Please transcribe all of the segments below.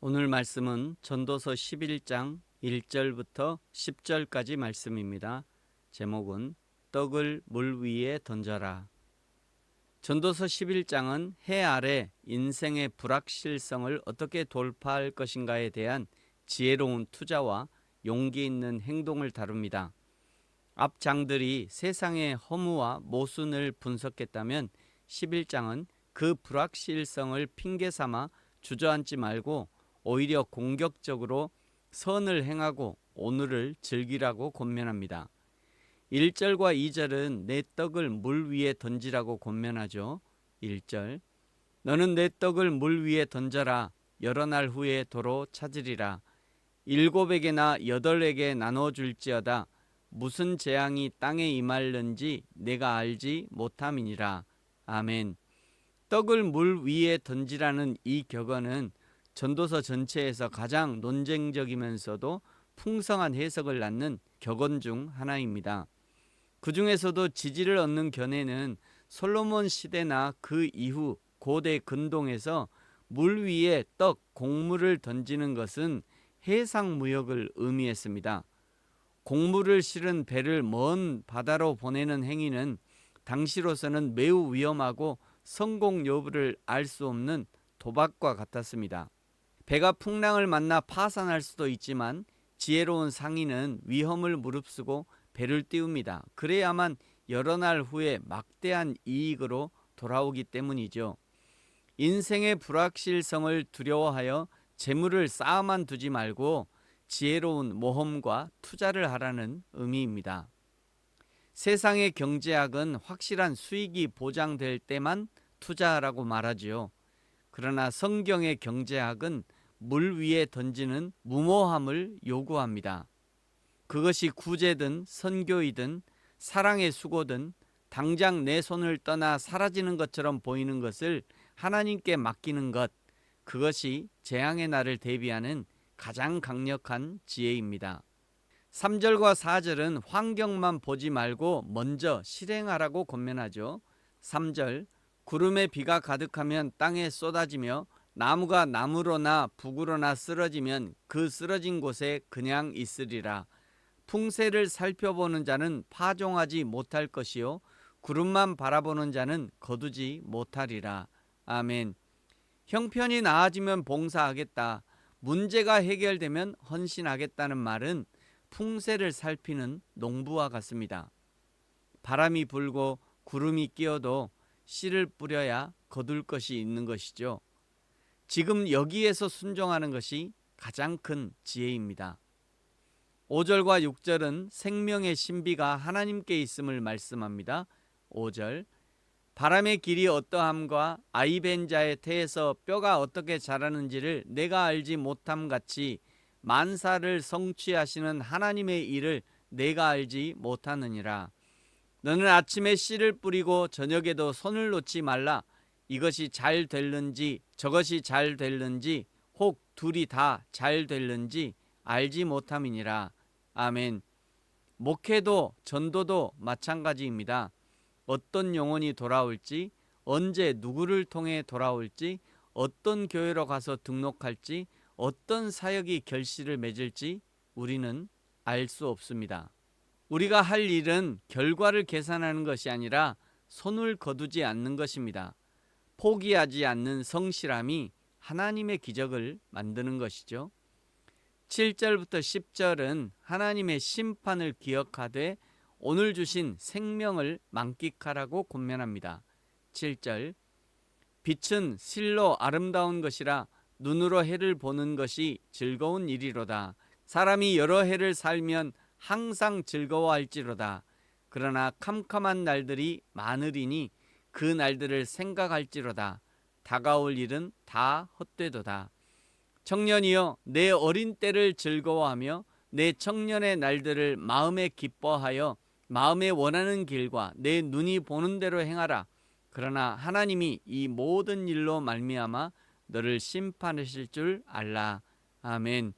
오늘 말씀은 전도서 11장 1절부터 10절까지 말씀입니다. 제목은 떡을 물 위에 던져라. 전도서 11장은 해 아래 인생의 불확실성을 어떻게 돌파할 것인가에 대한 지혜로운 투자와 용기 있는 행동을 다룹니다. 앞 장들이 세상의 허무와 모순을 분석했다면 11장은 그 불확실성을 핑계 삼아 주저앉지 말고 오히려 공격적으로 선을 행하고 오늘을 즐기라고 권면합니다. 1절과 2절은 내 떡을 물 위에 던지라고 권면하죠. 1절 너는 내 떡을 물 위에 던져라. 여러 날 후에 도로 찾으리라. 7에게나 8에게 나눠줄지어다. 무슨 재앙이 땅에 임할는지 내가 알지 못함이니라. 아멘. 떡을 물 위에 던지라는 이 격언은 전도서 전체에서 가장 논쟁적이면서도 풍성한 해석을 낳는 격언 중 하나입니다. 그 중에서도 지지를 얻는 견해는 솔로몬 시대나 그 이후 고대 근동에서 물 위에 떡, 곡물을 던지는 것은 해상무역을 의미했습니다. 곡물을 실은 배를 먼 바다로 보내는 행위는 당시로서는 매우 위험하고 성공 여부를 알 수 없는 도박과 같았습니다. 배가 풍랑을 만나 파산할 수도 있지만 지혜로운 상인은 위험을 무릅쓰고 배를 띄웁니다. 그래야만 여러 날 후에 막대한 이익으로 돌아오기 때문이죠. 인생의 불확실성을 두려워하여 재물을 쌓아만 두지 말고 지혜로운 모험과 투자를 하라는 의미입니다. 세상의 경제학은 확실한 수익이 보장될 때만 투자하라고 말하지요. 그러나 성경의 경제학은 물 위에 던지는 무모함을 요구합니다. 그것이 구제든 선교이든 사랑의 수고든 당장 내 손을 떠나 사라지는 것처럼 보이는 것을 하나님께 맡기는 것, 그것이 재앙의 날을 대비하는 가장 강력한 지혜입니다. 3절과 4절은 환경만 보지 말고 먼저 실행하라고 권면하죠. 3절 구름에 비가 가득하면 땅에 쏟아지며 나무가 나무로나 북으로나 쓰러지면 그 쓰러진 곳에 그냥 있으리라. 풍세를 살펴보는 자는 파종하지 못할 것이요 구름만 바라보는 자는 거두지 못하리라. 아멘. 형편이 나아지면 봉사하겠다. 문제가 해결되면 헌신하겠다는 말은 풍세를 살피는 농부와 같습니다. 바람이 불고 구름이 끼어도 씨를 뿌려야 거둘 것이 있는 것이죠. 지금 여기에서 순종하는 것이 가장 큰 지혜입니다. 5절과 6절은 생명의 신비가 하나님께 있음을 말씀합니다. 5절 바람의 길이 어떠함과 아이벤 자의 태에서 뼈가 어떻게 자라는지를 내가 알지 못함 같이 만사를 성취하시는 하나님의 일을 내가 알지 못하느니라. 너는 아침에 씨를 뿌리고 저녁에도 손을 놓지 말라. 이것이 잘 될는지 저것이 잘 될는지 혹 둘이 다 잘 될는지 알지 못함이니라. 아멘. 목회도 전도도 마찬가지입니다. 어떤 영혼이 돌아올지, 언제 누구를 통해 돌아올지, 어떤 교회로 가서 등록할지, 어떤 사역이 결실을 맺을지 우리는 알 수 없습니다. 우리가 할 일은 결과를 계산하는 것이 아니라 손을 거두지 않는 것입니다. 포기하지 않는 성실함이 하나님의 기적을 만드는 것이죠. 7절부터 10절은 하나님의 심판을 기억하되 오늘 주신 생명을 만끽하라고 권면합니다. 7절 빛은 실로 아름다운 것이라 눈으로 해를 보는 것이 즐거운 일이로다. 사람이 여러 해를 살면 항상 즐거워할지로다. 그러나 캄캄한 날들이 많으리니 그 날들을 생각할지로다. 다가올 일은 다 헛되도다. 청년이여 내 어린 때를 즐거워하며 내 청년의 날들을 마음에 기뻐하여 마음에 원하는 길과 내 눈이 보는 대로 행하라. 그러나 하나님이 이 모든 일로 말미암아 너를 심판하실 줄 알라. 아멘.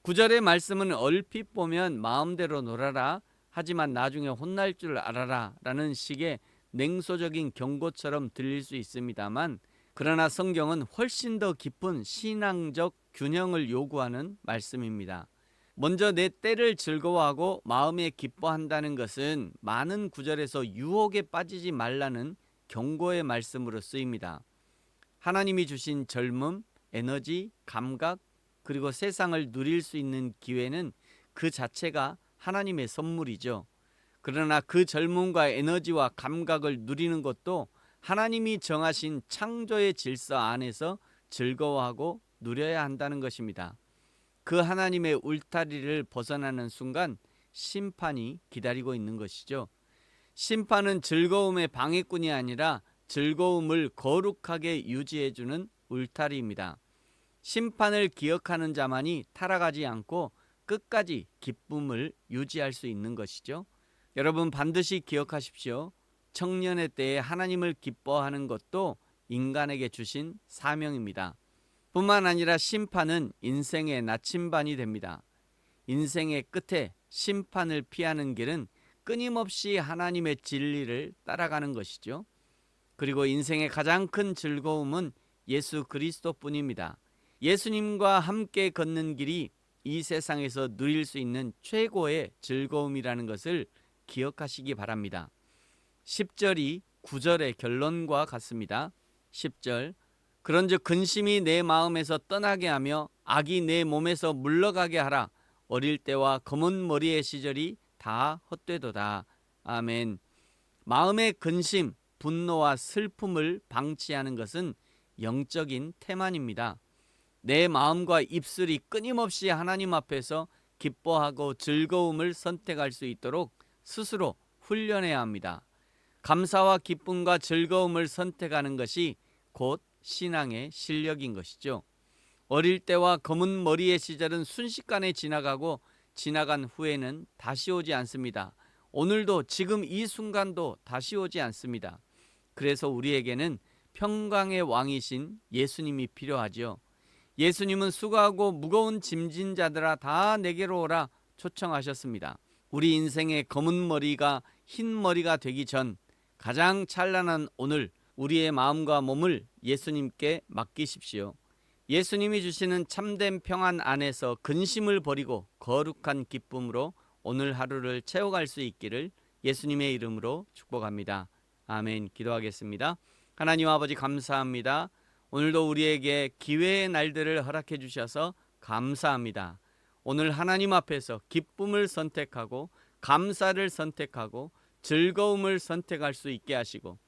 9절의 말씀은 얼핏 보면 마음대로 놀아라. 하지만 나중에 혼날 줄 알아라 라는 식의 냉소적인 경고처럼 들릴 수 있습니다만, 그러나 성경은 훨씬 더 깊은 신앙적 균형을 요구하는 말씀입니다. 먼저 내 때를 즐거워하고 마음에 기뻐한다는 것은 많은 구절에서 유혹에 빠지지 말라는 경고의 말씀으로 쓰입니다. 하나님이 주신 젊음, 에너지, 감각, 그리고 세상을 누릴 수 있는 기회는 그 자체가 하나님의 선물이죠. 그러나 그 젊음과 에너지와 감각을 누리는 것도 하나님이 정하신 창조의 질서 안에서 즐거워하고 누려야 한다는 것입니다. 그 하나님의 울타리를 벗어나는 순간 심판이 기다리고 있는 것이죠. 심판은 즐거움의 방해꾼이 아니라 즐거움을 거룩하게 유지해주는 울타리입니다. 심판을 기억하는 자만이 타락하지 않고 끝까지 기쁨을 유지할 수 있는 것이죠. 여러분 반드시 기억하십시오. 청년의 때에 하나님을 기뻐하는 것도 인간에게 주신 사명입니다. 뿐만 아니라 심판은 인생의 나침반이 됩니다. 인생의 끝에 심판을 피하는 길은 끊임없이 하나님의 진리를 따라가는 것이죠. 그리고 인생의 가장 큰 즐거움은 예수 그리스도뿐입니다. 예수님과 함께 걷는 길이 이 세상에서 누릴 수 있는 최고의 즐거움이라는 것을 기억하시기 바랍니다. 10절이 9절의 결론과 같습니다. 10절 그런즉 근심이 내 마음에서 떠나게 하며 악이 내 몸에서 물러가게 하라. 어릴 때와 검은 머리의 시절이 다 헛되도다. 아멘. 마음의 근심, 분노와 슬픔을 방치하는 것은 영적인 태만입니다. 내 마음과 입술이 끊임없이 하나님 앞에서 기뻐하고 즐거움을 선택할 수 있도록 스스로 훈련해야 합니다. 감사와 기쁨과 즐거움을 선택하는 것이 곧 신앙의 실력인 것이죠. 어릴 때와 검은 머리의 시절은 순식간에 지나가고 지나간 후에는 다시 오지 않습니다. 오늘도 지금 이 순간도 다시 오지 않습니다. 그래서 우리에게는 평강의 왕이신 예수님이 필요하죠. 예수님은 수고하고 무거운 짐진 자들아 다 내게로 오라 초청하셨습니다. 우리 인생의 검은 머리가 흰 머리가 되기 전 가장 찬란한 오늘 우리의 마음과 몸을 예수님께 맡기십시오. 예수님이 주시는 참된 평안 안에서 근심을 버리고 거룩한 기쁨으로 오늘 하루를 채워갈 수 있기를 예수님의 이름으로 축복합니다. 아멘. 기도하겠습니다. 하나님 아버지 감사합니다. 오늘도 우리에게 기회의 날들을 허락해 주셔서 감사합니다. 오늘 하나님 앞에서 기쁨을 선택하고 감사를 선택하고 즐거움을 선택할 수 있게 하시고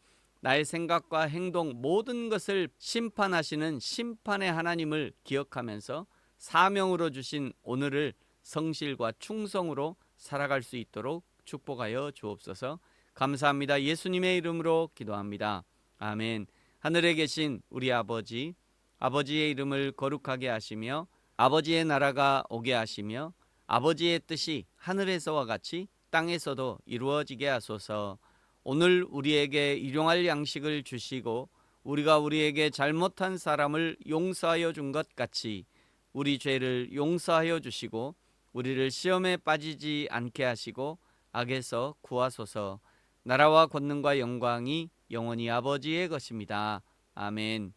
나의 생각과 행동 모든 것을 심판하시는 심판의 하나님을 기억하면서 사명으로 주신 오늘을 성실과 충성으로 살아갈 수 있도록 축복하여 주옵소서. 감사합니다. 예수님의 이름으로 기도합니다. 아멘. 하늘에 계신 우리 아버지, 아버지의 이름을 거룩하게 하시며 아버지의 나라가 오게 하시며 아버지의 뜻이 하늘에서와 같이 땅에서도 이루어지게 하소서. 오늘 우리에게 일용할 양식을 주시고 우리가 우리에게 잘못한 사람을 용서하여 준 것 같이 우리 죄를 용서하여 주시고 우리를 시험에 빠지지 않게 하시고 악에서 구하소서. 나라와 권능과 영광이 영원히 아버지의 것입니다. 아멘.